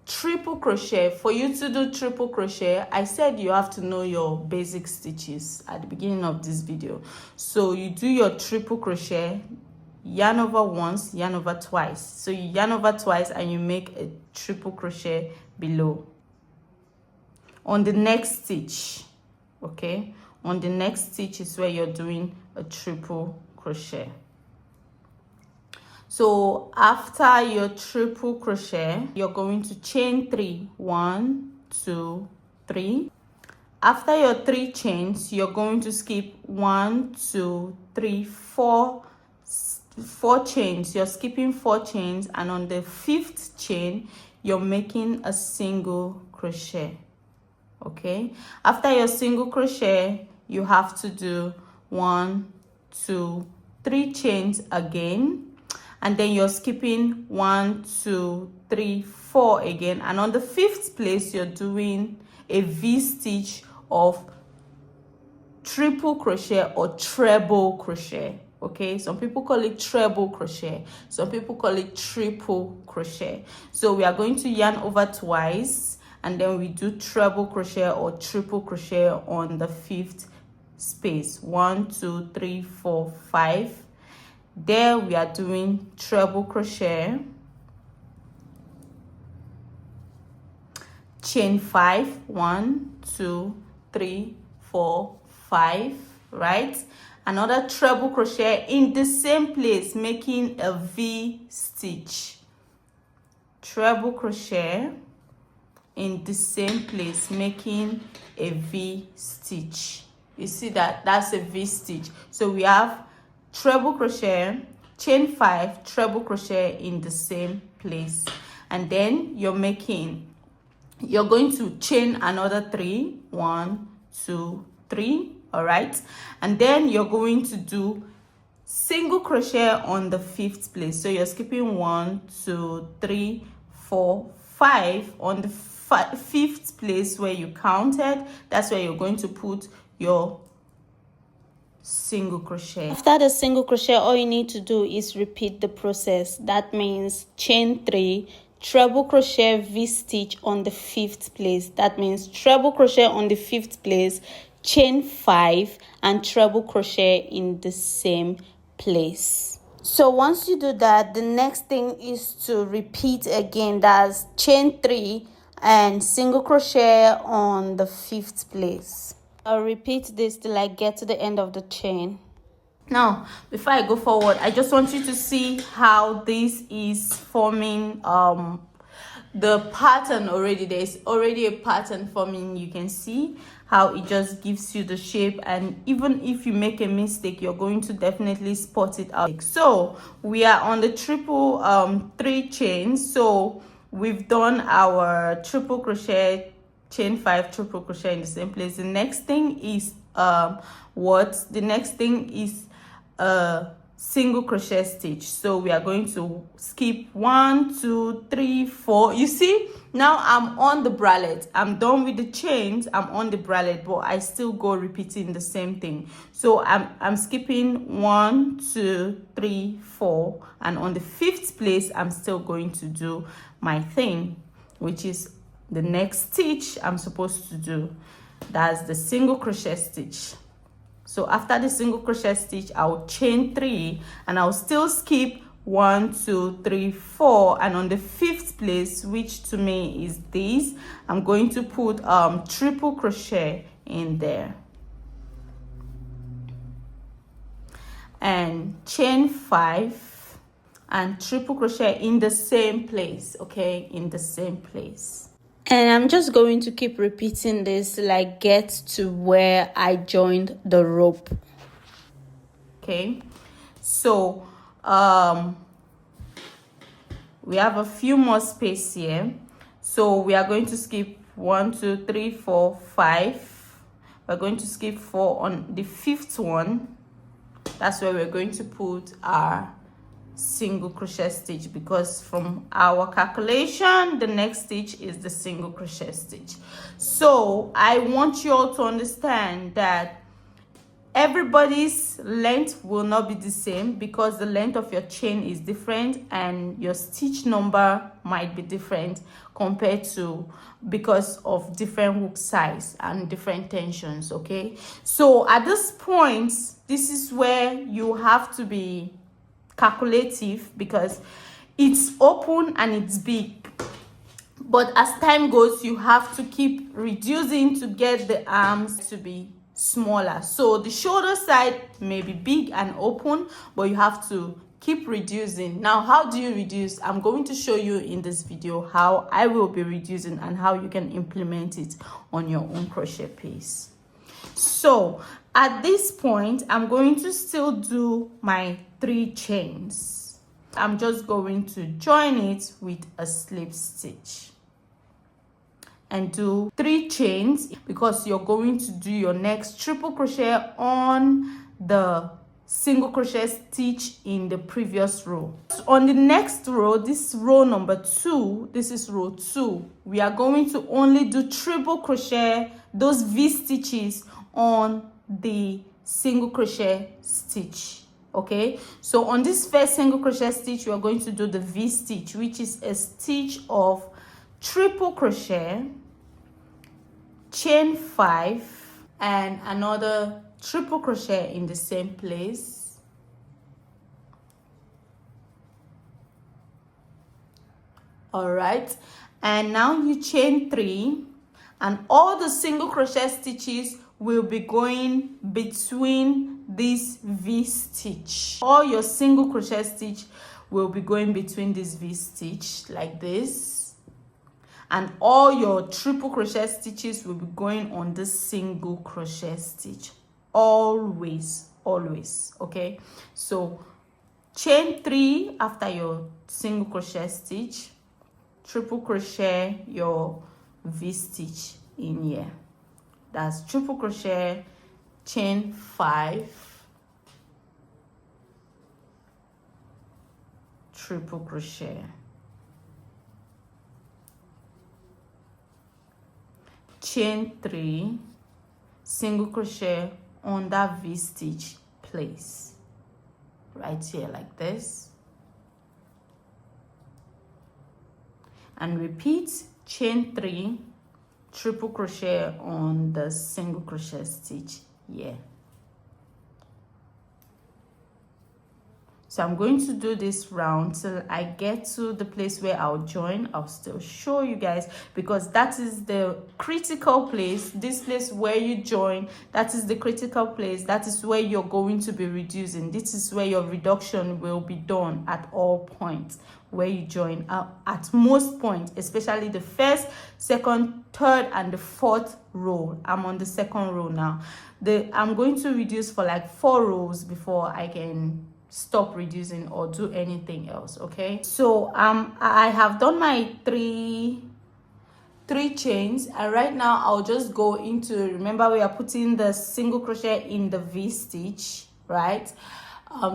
triple crochet. For you to do triple crochet, I said you have to know your basic stitches at the beginning of this video. So you do your triple crochet, yarn over once, yarn over twice. So you yarn over twice and you make a triple crochet below on the next stitch. Okay, on the next stitch is where you're doing a triple crochet. So after your triple crochet, you're going to chain 3. 1, 2, 3. After your 3 chains, you're going to skip 1, 2, 3, 4 chains. You're skipping 4 chains, and on the 5th chain, you're making a single crochet. Okay, after your single crochet, you have to do 1, 2, 3 chains again. And then you're skipping 1, 2, 3, 4 again. And on the 5th place, you're doing a V-stitch of triple crochet or treble crochet. Okay, some people call it treble crochet. Some people call it triple crochet. So we are going to yarn over twice, and then we do treble crochet or triple crochet on the 5th space. 1, 2, 3, 4, 5. There we are doing treble crochet, chain 5, 1, 2, 3, 4, 5, right? Another treble crochet in the same place, making a V stitch. Treble crochet in the same place, making a V stitch. You see that? That's a V stitch. So we have treble crochet, chain 5, treble crochet in the same place, and then you're going to chain another 3. 1, 2, 3. All right, and then you're going to do single crochet on the 5th place. So you're skipping 1, 2, 3, 4, 5 on the 5th place where you counted. That's where you're going to put your single crochet. After the single crochet, all you need to do is repeat the process. That means chain 3, treble crochet, V-stitch on the 5th place. That means treble crochet on the 5th place, chain 5, and treble crochet in the same place. So once you do that, the next thing is to repeat again. That's chain 3 and single crochet on the 5th place. I'll repeat this till I get to the end of the chain. Now, before I go forward, I just want you to see how this is forming the pattern already. There's already a pattern forming. You can see how it just gives you the shape, and even if you make a mistake, you're going to definitely spot it out. So we are on the triple 3 chains. So we've done our triple crochet, chain 5, triple crochet in the same place. The next thing is the next thing is a single crochet stitch. So we are going to skip 1, 2, 3, 4. You see, now I'm on the bralette. I'm done with the chains. I'm on the bralette, but I still go repeating the same thing. So I'm skipping 1, 2, 3, 4, and on the 5th place I'm still going to do my thing, which is the next stitch I'm supposed to do. That's the single crochet stitch. So after the single crochet stitch, I'll chain 3 and I'll still skip 1, 2, 3, 4, and on the 5th place, which to me is this, I'm going to put triple crochet in there and chain 5 and triple crochet in the same place. Okay, in the same place. And I'm just going to keep repeating this till I get to where I joined the rope. Okay, so we have a few more space here. So we are going to skip 1, 2, 3, 4, 5. We're going to skip 4 on the 5th one. That's where we're going to put our single crochet stitch, because from our calculation the next stitch is the single crochet stitch. So I want you all to understand that everybody's length will not be the same because the length of your chain is different and your stitch number might be different compared to, because of different hook size and different tensions. Okay, so at this point, this is where you have to be calculative because it's open and it's big, but as time goes you have to keep reducing to get the arms to be smaller. So the shoulder side may be big and open, but you have to keep reducing. Now, how do you reduce? I'm going to show you in this video how I will be reducing and how you can implement it on your own crochet piece. So at this point, I'm going to still do my 3 chains. I'm just going to join it with a slip stitch and do 3 chains because you're going to do your next triple crochet on the single crochet stitch in the previous row. So on the next row, this row number 2, this is row 2, we are going to only do triple crochet, those V stitches on the single crochet stitch. Okay, so on this first single crochet stitch, we are going to do the V stitch, which is a stitch of triple crochet, chain 5, and another triple crochet in the same place. All right, and now you chain 3, and all the single crochet stitches will be going between this V stitch. All your single crochet stitch will be going between this V stitch like this, and all your triple crochet stitches will be going on this single crochet stitch. Always. Okay, so chain 3 after your single crochet stitch, triple crochet your V stitch in here. That's triple crochet, chain 5, triple crochet, chain 3, single crochet on that V stitch place right here like this, and repeat chain 3, triple crochet on the single crochet stitch here. So I'm going to do this round till I get to the place where I'll join. I'll still show you guys because that is the critical place. This place where you join, that is the critical place. That is where you're going to be reducing. This is where your reduction will be done at all points where you join. At most points, especially the first, second, third, and the fourth row. I'm on the second row now. I'm going to reduce for like 4 rows before I can stop reducing or do anything else. Okay, so I have done my three chains, and right now I'll just go into, remember we are putting the single crochet in the V stitch, right?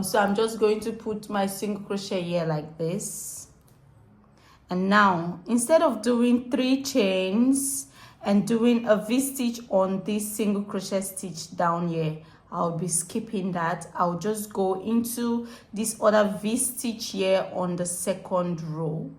So I'm just going to put my single crochet here like this, and now instead of doing 3 chains and doing a V stitch on this single crochet stitch down here, I'll be skipping that. I'll just go into this other V stitch here on the second row.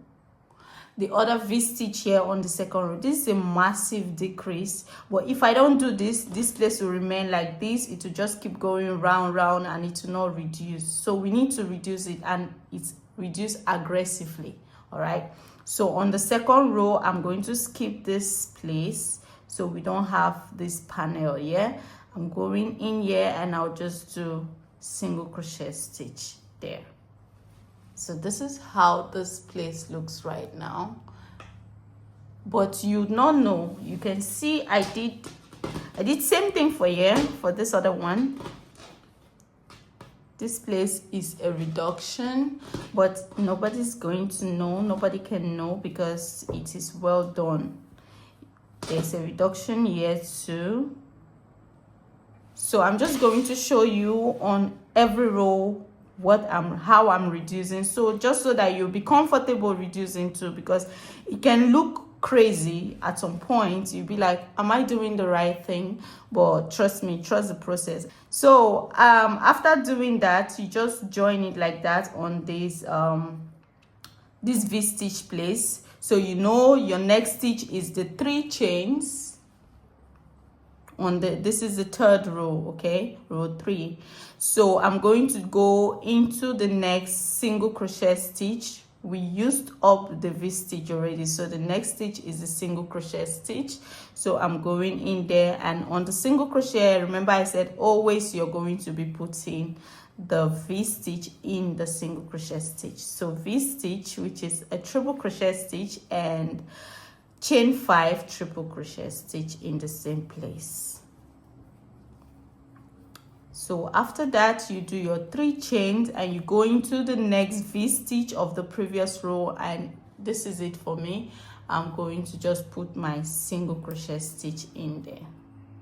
The other V stitch here on the second row. This is a massive decrease, but if I don't do this, this place will remain like this. It will just keep going round and it will not reduce. So we need to reduce it, and it's reduced aggressively. All right, so on the second row, I'm going to skip this place so we don't have this panel here. I'm going in here and I'll just do single crochet stitch there. So this is how this place looks right now, but you not know, you can see I did same thing for here. For this other one, this place is a reduction, but nobody's going to know, nobody can know because it is well done. There's a reduction here too. So I'm just going to show you on every row how I'm reducing, so just so that you'll be comfortable reducing too, because it can look crazy at some point. You'll be like, am I doing the right thing? But trust me, trust the process. So after doing that, you just join it like that on this this V-stitch place. So you know your next stitch is the 3 chains on the, this is the 3rd row, okay, row 3. So I'm going to go into the next single crochet stitch. We used up the V-stitch already, so the next stitch is the single crochet stitch. So I'm going in there, and on the single crochet, remember I said always you're going to be putting the V-stitch in the single crochet stitch. So V-stitch, which is a triple crochet stitch, and chain 5 triple crochet stitch in the same place. So after that, you do your 3 chains and you go into the next V-stitch of the previous row, and this is it for me. I'm going to just put my single crochet stitch in there.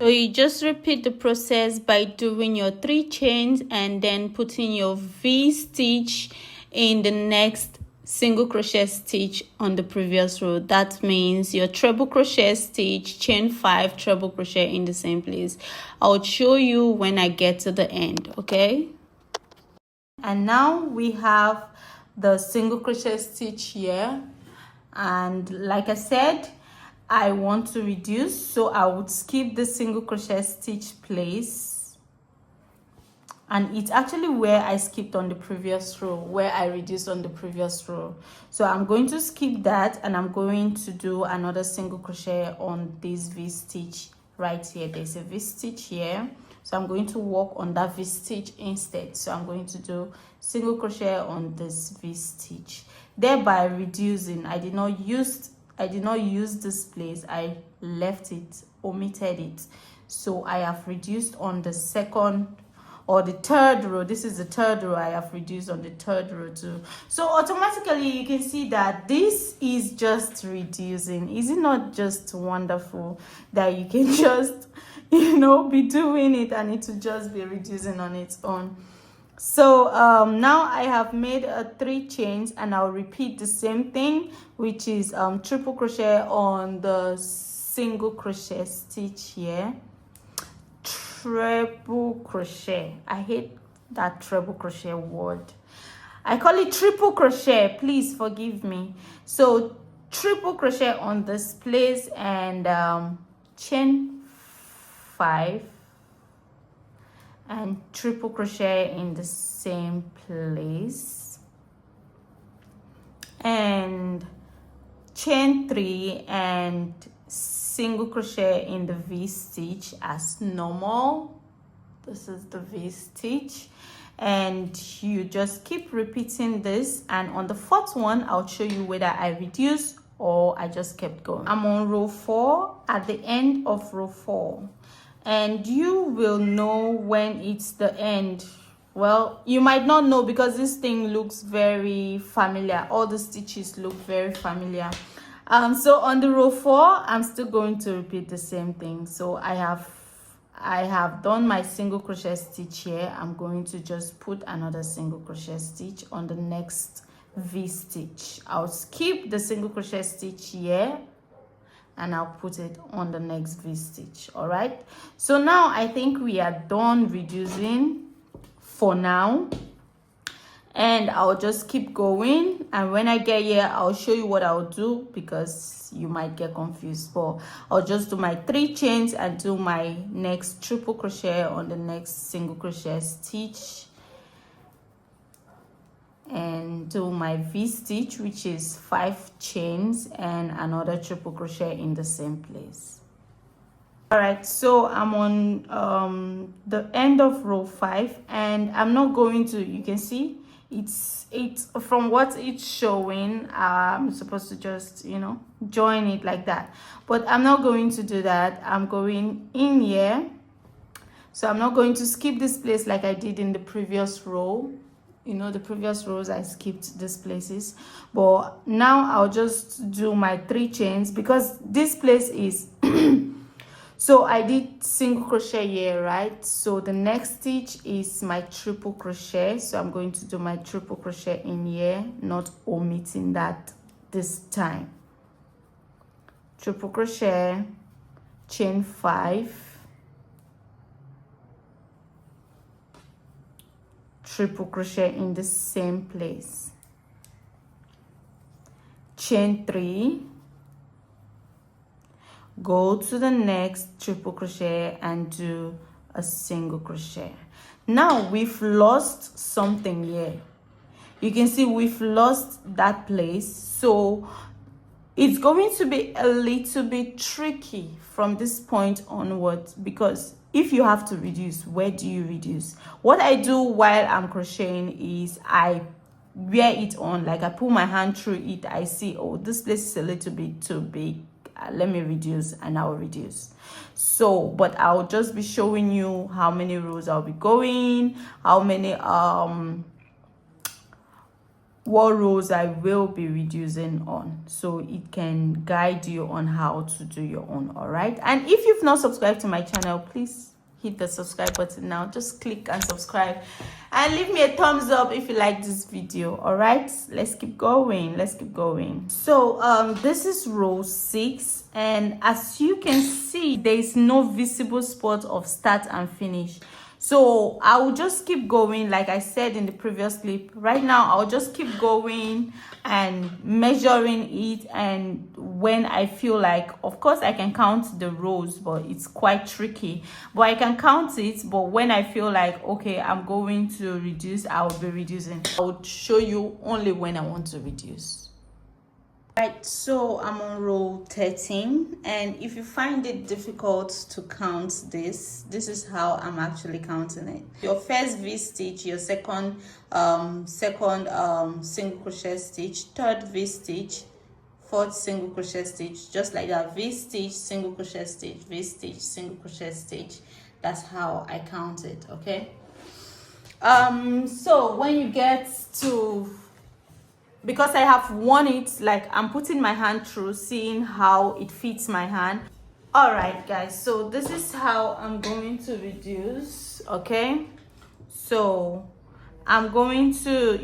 So you just repeat the process by doing your 3 chains and then putting your V-stitch in the next single crochet stitch on the previous row. That means your treble crochet stitch, chain 5, treble crochet in the same place. I'll show you when I get to the end, okay? And now we have the single crochet stitch here, and like I said, I want to reduce, so I would skip the single crochet stitch place. And it's actually where I skipped on the previous row, where I reduced on the previous row. So I'm going to skip that, and I'm going to do another single crochet on this V-stitch right here. There's a V-stitch here, so I'm going to work on that V-stitch instead. So I'm going to do single crochet on this V-stitch, thereby reducing. I did not use this place. I left it, omitted it. So I have reduced on the 2nd or the 3rd row. This is the 3rd row. I have reduced on the 3rd row too. So automatically you can see that this is just reducing. Is it not just wonderful that you can just, you know, be doing it and it will just be reducing on its own? So now I have made 3 chains, and I'll repeat the same thing, which is triple crochet on the single crochet stitch here. Treble crochet. I hate that treble crochet word. I call it triple crochet. Please forgive me. So triple crochet on this place, and chain 5 and triple crochet in the same place, and chain 3 and single crochet in the V-stitch as normal. This is the V-stitch, and you just keep repeating this, and on the 4th one I'll show you whether I reduce or I just kept going. I'm on row 4, at the end of row 4, and you will know when it's the end. Well, you might not know because this thing looks very familiar. All the stitches look very familiar. So on the row 4, I'm still going to repeat the same thing. So I have done my single crochet stitch here. I'm going to just put another single crochet stitch on the next V-stitch. I'll skip the single crochet stitch here, and I'll put it on the next V-stitch. All right, so now I think we are done reducing for now, and I'll just keep going, and when I get here I'll show you what I'll do, because you might get confused. But I'll just do my 3 chains and do my next triple crochet on the next single crochet stitch, and do my V-stitch, which is 5 chains and another triple crochet in the same place. All right, so I'm on the end of row 5, and I'm not going to, you can see it's from what it's showing, I'm supposed to just, you know, join it like that, but I'm not going to do that. I'm going in here, so I'm not going to skip this place like I did in the previous row. You know, the previous rows I skipped these places, but now I'll just do my 3 chains, because this place is so I did single crochet here, right? So the next stitch is my triple crochet, so I'm going to do my triple crochet in here, not omitting that this time. triple crochet, chain 5, triple crochet in the same place, chain 3, go to the next triple crochet and do a single crochet. Now we've lost something here. You can see we've lost that place, so it's going to be a little bit tricky from this point onwards, because if you have to reduce, where do you reduce? What I do while I'm crocheting is I wear it on, like I pull my hand through it, I see, oh, this place is a little bit too big, let me reduce, and I'll reduce. So but I'll just be showing you how many rows I'll be going, how many what rows I will be reducing on, so it can guide you on how to do your own. All right, and if you've not subscribed to my channel, please hit the subscribe button now. Just click and subscribe, and leave me a thumbs up if you like this video. All right, let's keep going, let's keep going. So this is row 6, and as you can see, there is no visible spot of start and finish. So I will just keep going, like I said in the previous clip. Right now I'll just keep going and measuring it, and when I feel like, of course I can count the rows, but it's quite tricky, but I can count it. But when I feel like, okay, I'm going to reduce, I'll be reducing. I'll show you only when I want to reduce. Right, so I'm on row 13, and if you find it difficult to count this is how I'm actually counting it. Your first V stitch, your second single crochet stitch, third V stitch, fourth single crochet stitch, just like that. V stitch, single crochet stitch, V stitch, single crochet stitch. That's how I count it. Okay, so when you get to, because I have worn it, like I'm putting my hand through, seeing how it fits my hand. All right guys, so this is how I'm going to reduce. Okay, so I'm going to,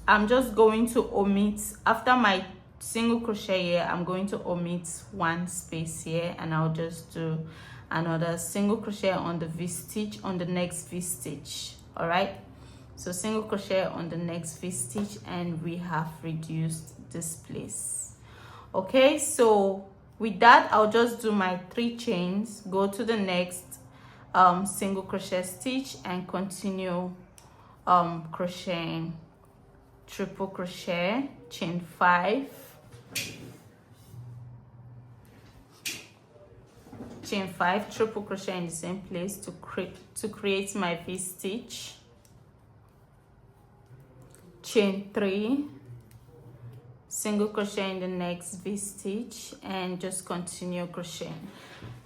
I'm just going to omit, after my single crochet here, I'm going to omit one space here, and I'll just do another single crochet on the V stitch on the next V stitch. All right, so single crochet on the next V stitch, and we have reduced this place. Okay, so with that, I'll just do my 3 chains, go to the next single crochet stitch, and continue crocheting. Triple crochet, chain 5, chain 5, triple crochet in the same place to create my V stitch, chain 3, single crochet in the next V stitch, and just continue crocheting.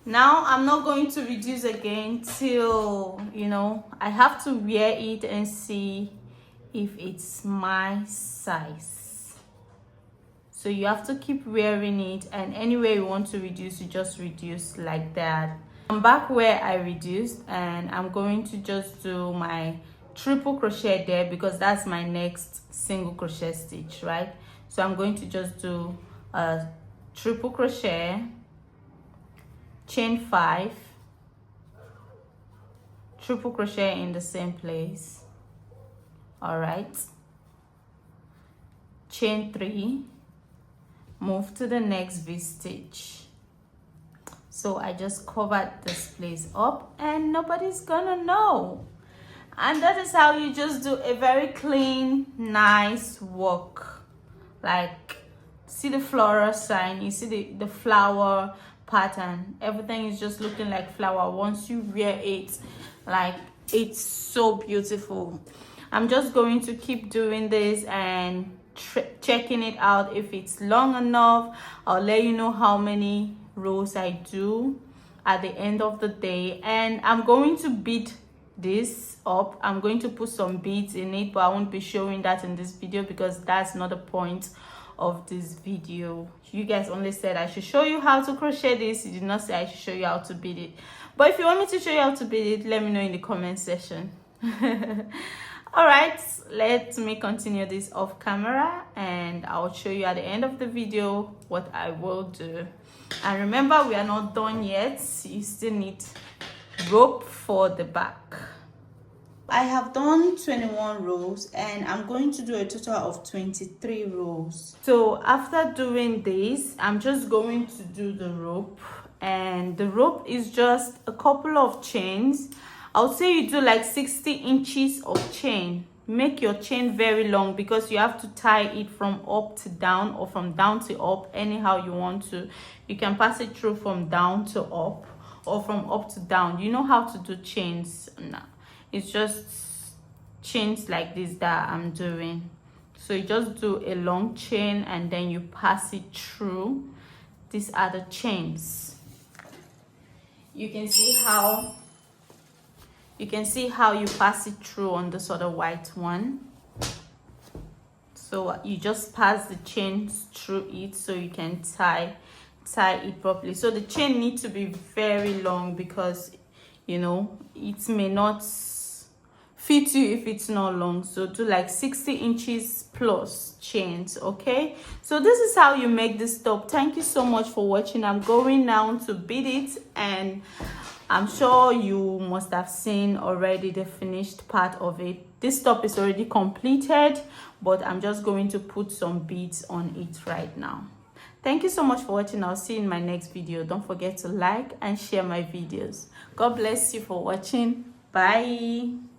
Now I'm not going to reduce again till I have to wear it and see if it's my size. So you have to keep wearing it, and anywhere you want to reduce, you just reduce like that. I'm back where I reduced, and I'm going to just do my triple crochet there, because that's my next single crochet stitch, right? So I'm going to just do a triple crochet, chain 5, triple crochet in the same place. All right, chain 3, move to the next V stitch. So I just covered this place up, and nobody's gonna know. And that is how you just do a very clean, nice work. Like, see the floral sign, you see the flower pattern, everything is just looking like flower once you wear it. Like, it's so beautiful. I'm just going to keep doing this and checking it out. If it's long enough, I'll let you know how many rows I do at the end of the day. And I'm going to bead this up. I'm going to put some beads in it, but I won't be showing that in this video, because that's not the point of this video. You guys only said I should show you how to crochet this. You did not say I should show you how to bead it. But if you want me to show you how to bead it, let me know in the comment section. All right, let me continue this off camera, and I'll show you at the end of the video what I will do. And remember, we are not done yet. You still need rope for the back. I have done 21 rows and I'm going to do a total of 23 rows. So after doing this, I'm just going to do the rope, and the rope is just a couple of chains. I'll say you do like 60 inches of chain. Make your chain very long because you have to tie it from up to down or from down to up, anyhow you want to. You can pass it through from down to up or from up to down. You know how to do chains now. It's just chains like this that I'm doing. So you just do a long chain and then you pass it through. These are the chains. You can see how you pass it through on this other white one. So you just pass the chains through it so you can tie it properly. So the chain needs to be very long because you know it may not fit you if it's not long. So do like 60 inches plus chains. Okay, so this is how you make this top. Thank you so much for watching. I'm going now to bead it, and I'm sure you must have seen already the finished part of it. This top is already completed, but I'm just going to put some beads on it right now. Thank you so much for watching. I'll see you in my next video. Don't forget to like and share my videos. God bless you for watching. Bye.